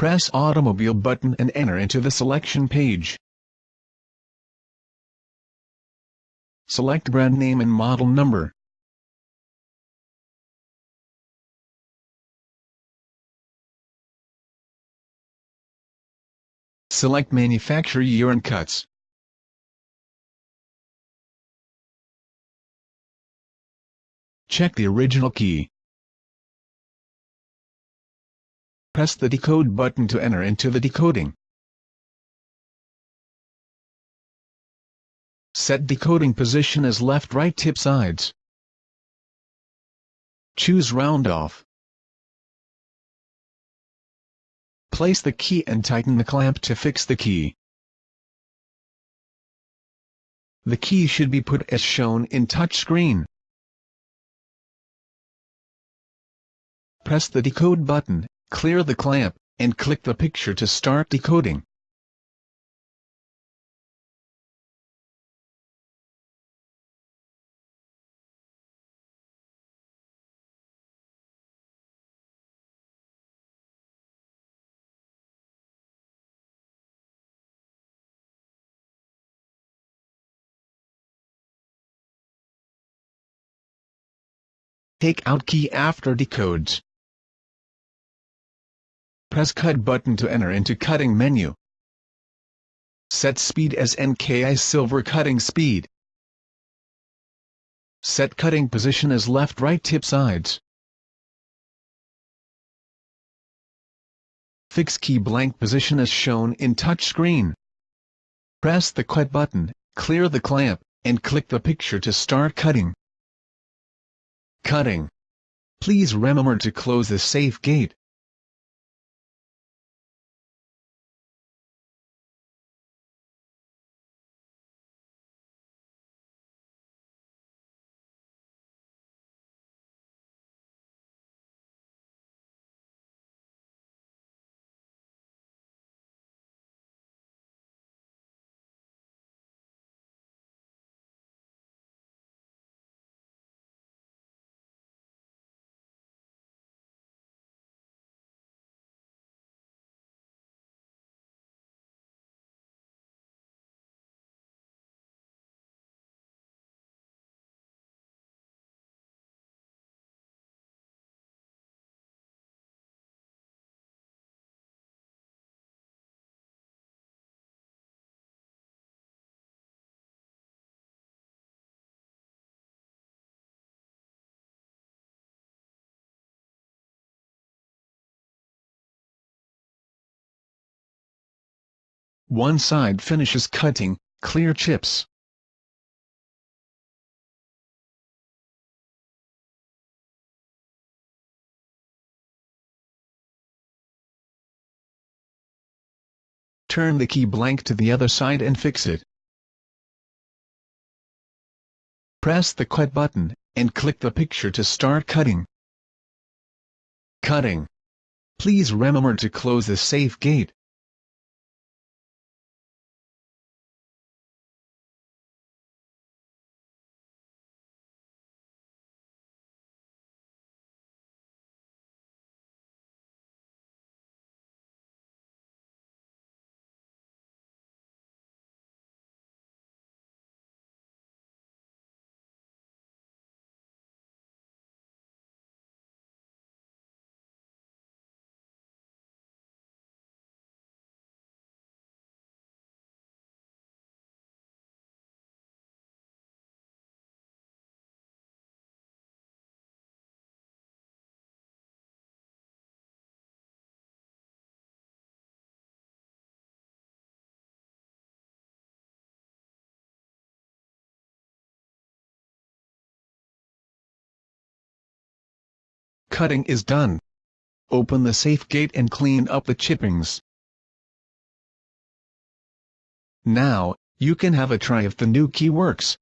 Press Automobile button and enter into the selection page. Select brand name and model number. Select manufacturer year and cuts. Check the original key. Press the decode button to enter into the decoding. Set decoding position as left-right tip sides. Choose round off. Place the key and tighten the clamp to fix the key. The key should be put as shown in touchscreen. Press the decode button, clear the clamp, and click the picture to start decoding. Take out key after decodes. Press Cut button to enter into cutting menu. Set speed as NKI silver cutting speed. Set cutting position as left-right tip sides. Fix key blank position as shown in touchscreen. Press the Cut button, clear the clamp, and click the picture to start cutting. Cutting. Please remember to close the safe gate. One side finishes cutting, clear chips. Turn the key blank to the other side and fix it. Press the Cut button, and click the picture to start cutting. Cutting. Please remember to close the safe gate. Cutting is done. Open the safe gate and clean up the chippings. Now, you can have a try if the new key works.